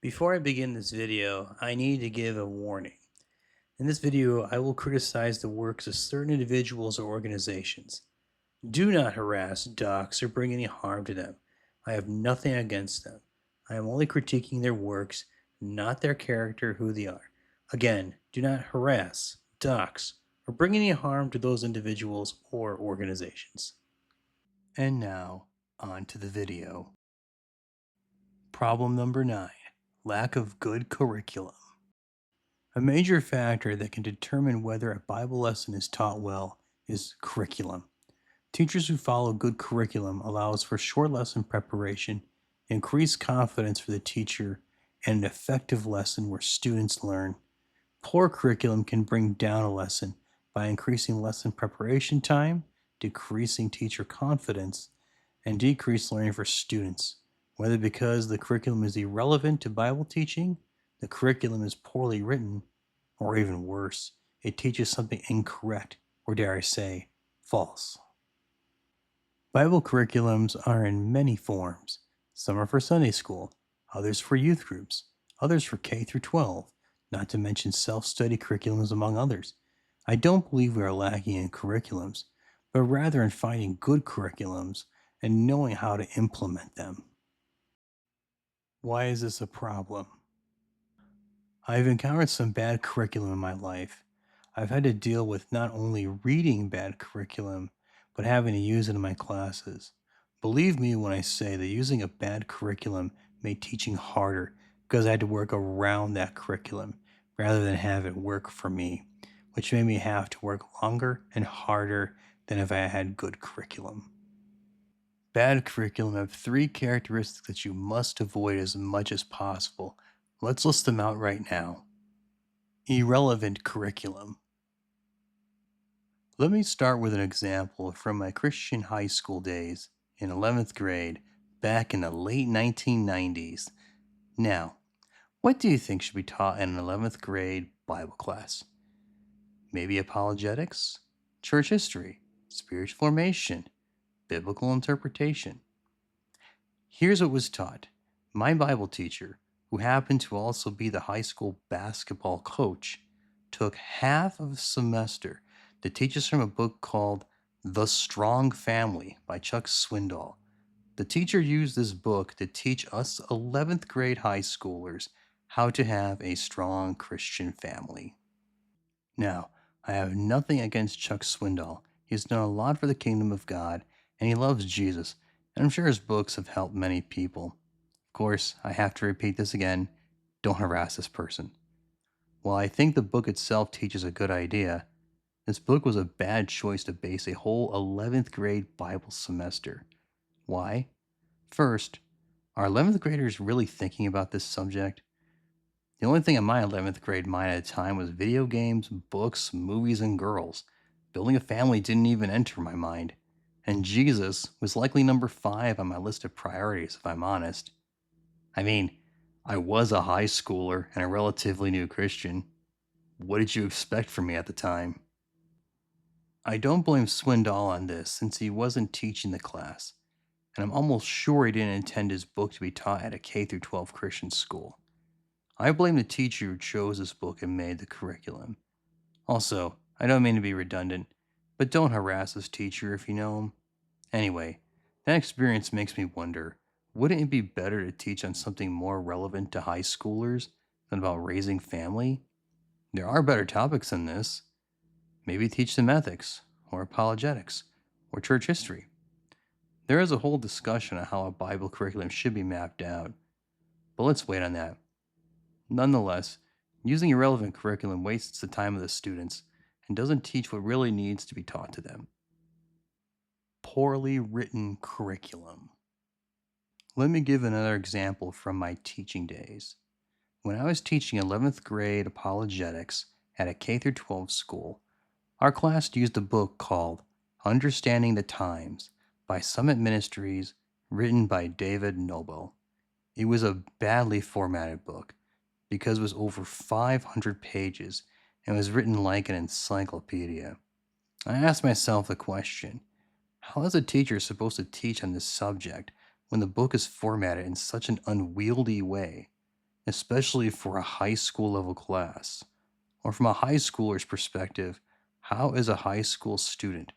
Before I begin this video, I need to give a warning. In this video, I will criticize the works of certain individuals or organizations. Do not harass, dox, or bring any harm to them. I have nothing against them. I am only critiquing their works, not their character, who they are. Again, do not harass, dox, or bring any harm to those individuals or organizations. And now, on to the video. Problem number 9, lack of good curriculum. A major factor that can determine whether a Bible lesson is taught well is curriculum. Teachers who follow good curriculum allows for short lesson preparation, increased confidence for the teacher, and an effective lesson where students learn. Poor curriculum can bring down a lesson by increasing lesson preparation time, decreasing teacher confidence, and decreased learning for students, whether because the curriculum is irrelevant to Bible teaching, the curriculum is poorly written, or even worse, it teaches something incorrect, or dare I say, false. Bible curriculums are in many forms. Some are for Sunday school, others for youth groups, others for K through 12, not to mention self-study curriculums among others. I don't believe we are lacking in curriculums, but rather in finding good curriculums and knowing how to implement them. Why is this a problem? I've encountered some bad curriculum in my life. I've had to deal with not only reading bad curriculum, but having to use it in my classes. Believe me when I say that using a bad curriculum made teaching harder because I had to work around that curriculum rather than have it work for me, which made me have to work longer and harder than if I had good curriculum. Bad curriculum have three characteristics that you must avoid as much as possible. Let's list them out right now. Irrelevant curriculum. Let me start with an example from my Christian high school days in 11th grade back in the late 1990s. Now, what do you think should be taught in an 11th grade Bible class? Maybe apologetics, church history, spiritual formation, biblical interpretation. Here's what was taught. My Bible teacher, who happened to also be the high school basketball coach, took half of a semester to teach us from a book called The Strong Family by Chuck Swindoll. The teacher used this book to teach us 11th grade high schoolers how to have a strong Christian family. Now, I have nothing against Chuck Swindoll. He has done a lot for the kingdom of God, and he loves Jesus, and I'm sure his books have helped many people. Of course, I have to repeat this again, don't harass this person. While I think the book itself teaches a good idea, this book was a bad choice to base a whole 11th grade Bible semester. Why? First, are 11th graders really thinking about this subject? The only thing in my 11th grade mind at the time was video games, books, movies, and girls. Building a family didn't even enter my mind. And Jesus was likely number 5 on my list of priorities, if I'm honest. I mean, I was a high schooler and a relatively new Christian. What did you expect from me at the time? I don't blame Swindoll on this since he wasn't teaching the class, and I'm almost sure he didn't intend his book to be taught at a K through 12 Christian school. I blame the teacher who chose this book and made the curriculum. Also, I don't mean to be redundant, but don't harass this teacher if you know him. Anyway, that experience makes me wonder, wouldn't it be better to teach on something more relevant to high schoolers than about raising family? There are better topics than this. Maybe teach them ethics, or apologetics, or church history. There is a whole discussion on how a Bible curriculum should be mapped out, but let's wait on that. Nonetheless, using irrelevant curriculum wastes the time of the students and doesn't teach what really needs to be taught to them. Poorly written curriculum. Let me give another example from my teaching days. When I was teaching 11th grade apologetics at a K 12 school, our class used a book called Understanding the Times by Summit Ministries, written by David Noble. It was a badly formatted book because it was over 500 pages and was written like an encyclopedia. I asked myself the question, how is a teacher supposed to teach on this subject when the book is formatted in such an unwieldy way? especially for a high school level class. Or from a high schooler's perspective, how is a high school student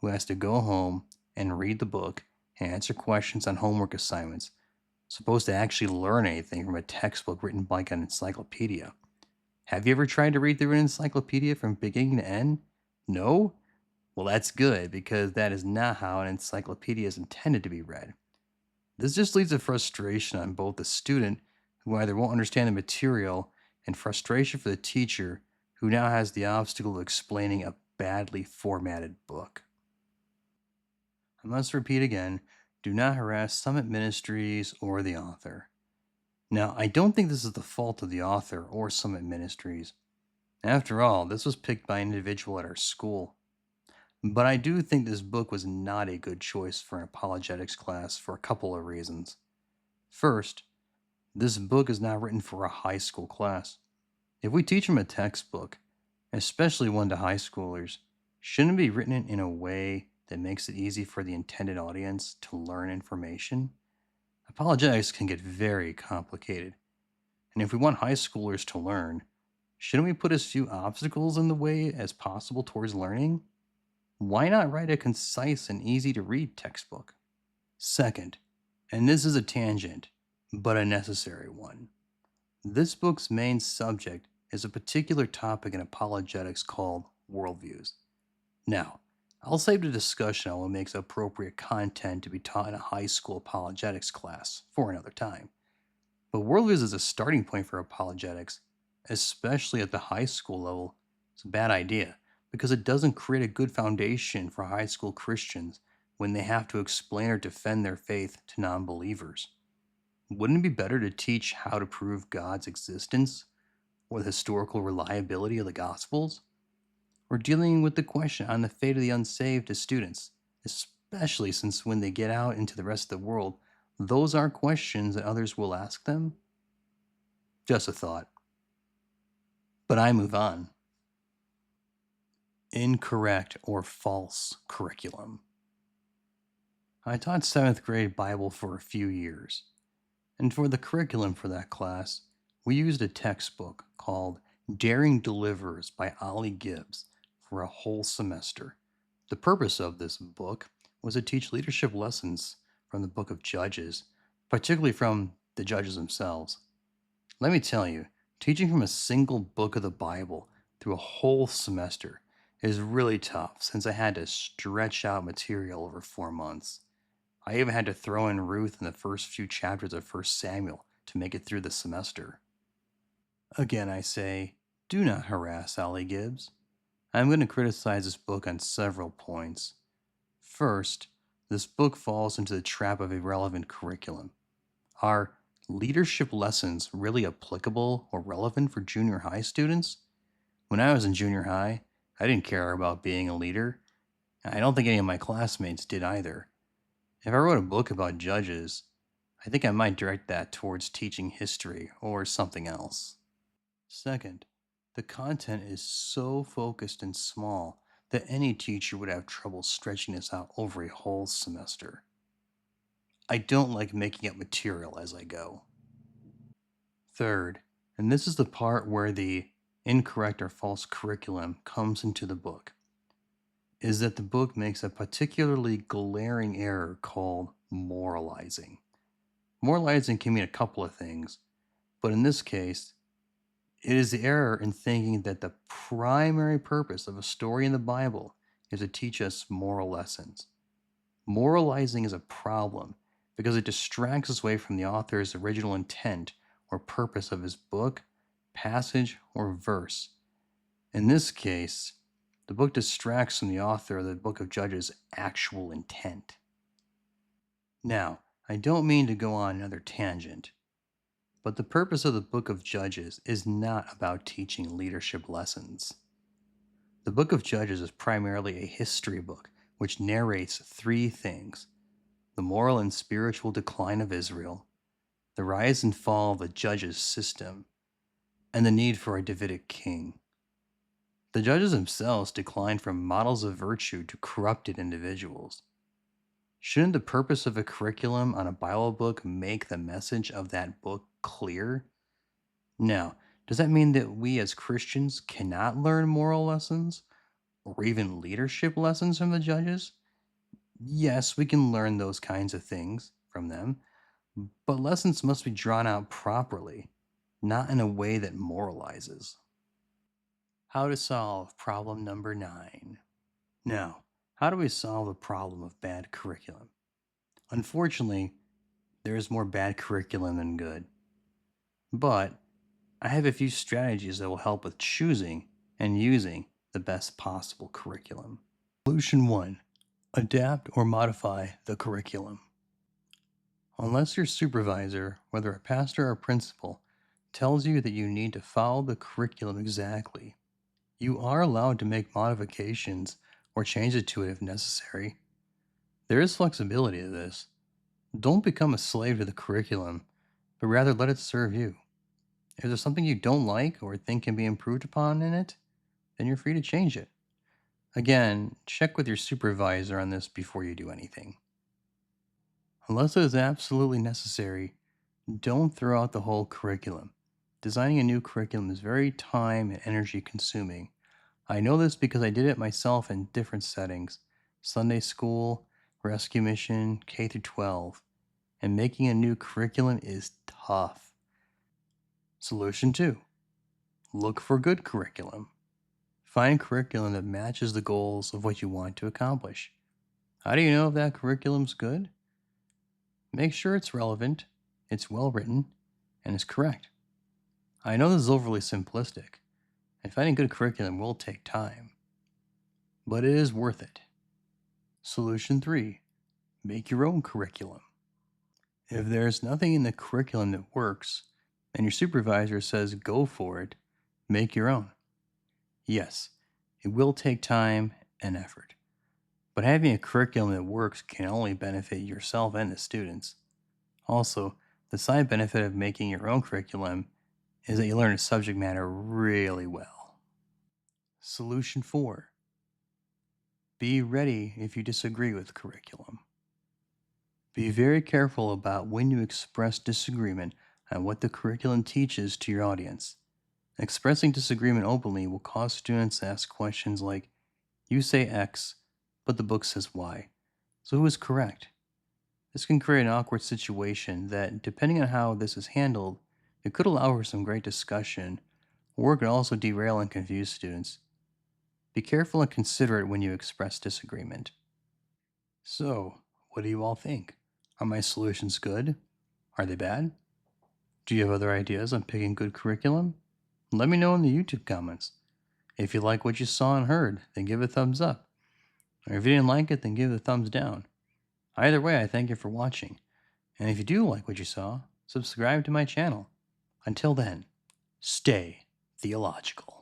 who has to go home and read the book and answer questions on homework assignments supposed to actually learn anything from a textbook written like an encyclopedia? Have you ever tried to read through an encyclopedia from beginning to end? No? Well, that's good because that is not how an encyclopedia is intended to be read. This just leads to frustration on both the student, who either won't understand the material, and frustration for the teacher, who now has the obstacle of explaining a badly formatted book. I must repeat again, do not harass Summit Ministries or the author. Now, I don't think this is the fault of the author or Summit Ministries. After all, this was picked by an individual at our school. But I do think this book was not a good choice for an apologetics class for a couple of reasons. First, this book is not written for a high school class. If we teach them a textbook, especially one to high schoolers, shouldn't it be written in a way that makes it easy for the intended audience to learn information? Apologetics can get very complicated, and if we want high schoolers to learn, shouldn't we put as few obstacles in the way as possible towards learning? Why not write a concise and easy to read textbook? Second, and this is a tangent, but a necessary one. This book's main subject is a particular topic in apologetics called worldviews. Now, I'll save the discussion on what makes appropriate content to be taught in a high school apologetics class for another time. But worldviews is a starting point for apologetics, especially at the high school level. It's a bad idea because it doesn't create a good foundation for high school Christians when they have to explain or defend their faith to non believers. Wouldn't it be better to teach how to prove God's existence or the historical reliability of the Gospels? Or dealing with the question on the fate of the unsaved to students, especially since when they get out into the rest of the world, those are questions that others will ask them? Just a thought. But I move on. Incorrect or false curriculum. I taught 7th grade Bible for a few years, and for the curriculum for that class, we used a textbook called Daring Deliverers by Ollie Gibbs for a whole semester. The purpose of this book was to teach leadership lessons from the book of Judges, particularly from the judges themselves. Let me tell you, teaching from a single book of the Bible through a whole semester is really tough since I had to stretch out material over 4 months. I even had to throw in Ruth in the first few chapters of 1 Samuel to make it through the semester. Again, I say, do not harass Ollie Gibbs. I'm going to criticize this book on several points. First, this book falls into the trap of irrelevant curriculum. Are leadership lessons really applicable or relevant for junior high students? When I was in junior high, I didn't care about being a leader. I don't think any of my classmates did either. If I wrote a book about judges, I think I might direct that towards teaching history or something else. Second, the content is so focused and small that any teacher would have trouble stretching this out over a whole semester. I don't like making up material as I go. Third, and this is the part where the incorrect or false curriculum comes into the book, is that the book makes a particularly glaring error called moralizing. Moralizing can mean a couple of things, but in this case, it is the error in thinking that the primary purpose of a story in the Bible is to teach us moral lessons. Moralizing is a problem because it distracts us away from the author's original intent or purpose of his book, passage, or verse. In this case, the book distracts from the author of the book of Judges' actual intent. Now, I don't mean to go on another tangent, but the purpose of the book of Judges is not about teaching leadership lessons. The book of Judges is primarily a history book which narrates three things: the moral and spiritual decline of Israel, the rise and fall of the judges' system, and the need for a Davidic king. The judges themselves declined from models of virtue to corrupted individuals. Shouldn't the purpose of a curriculum on a Bible book make the message of that book clear? Now, does that mean that we as Christians cannot learn moral lessons or even leadership lessons from the judges? Yes, we can learn those kinds of things from them, but lessons must be drawn out properly, not in a way that moralizes. How to solve problem number 9. Now, how do we solve the problem of bad curriculum? Unfortunately, there is more bad curriculum than good. But I have a few strategies that will help with choosing and using the best possible curriculum. Solution 1: adapt or modify the curriculum. Unless your supervisor, whether a pastor or principal, tells you that you need to follow the curriculum exactly, you are allowed to make modifications or change it to it if necessary. There is flexibility to this. Don't become a slave to the curriculum, but rather let it serve you. If there's something you don't like or think can be improved upon in it, then you're free to change it. Again, check with your supervisor on this before you do anything. Unless it is absolutely necessary, don't throw out the whole curriculum. Designing a new curriculum is very time and energy consuming. I know this because I did it myself in different settings: Sunday school, rescue mission, K through 12. And making a new curriculum is tough. Solution 2: look for good curriculum. Find curriculum that matches the goals of what you want to accomplish. How do you know if that curriculum's good? Make sure it's relevant, it's well written, and is correct. I know this is overly simplistic, and finding good curriculum will take time, but it is worth it. Solution 3: make your own curriculum. If there's nothing in the curriculum that works, and your supervisor says go for it, make your own. Yes, it will take time and effort, but having a curriculum that works can only benefit yourself and the students. Also, the side benefit of making your own curriculum is that you learn a subject matter really well. Solution 4: be ready if you disagree with curriculum. Be very careful about when you express disagreement on what the curriculum teaches to your audience. Expressing disagreement openly will cause students to ask questions like, "You say X, but the book says Y. So who is correct?" This can create an awkward situation that, depending on how this is handled, it could allow for some great discussion, or it could also derail and confuse students. Be careful and considerate when you express disagreement. So, what do you all think? Are my solutions good? Are they bad? Do you have other ideas on picking good curriculum? Let me know in the YouTube comments. If you like what you saw and heard, then give it a thumbs up. Or if you didn't like it, then give it a thumbs down. Either way, I thank you for watching. And if you do like what you saw, subscribe to my channel. Until then, stay theological.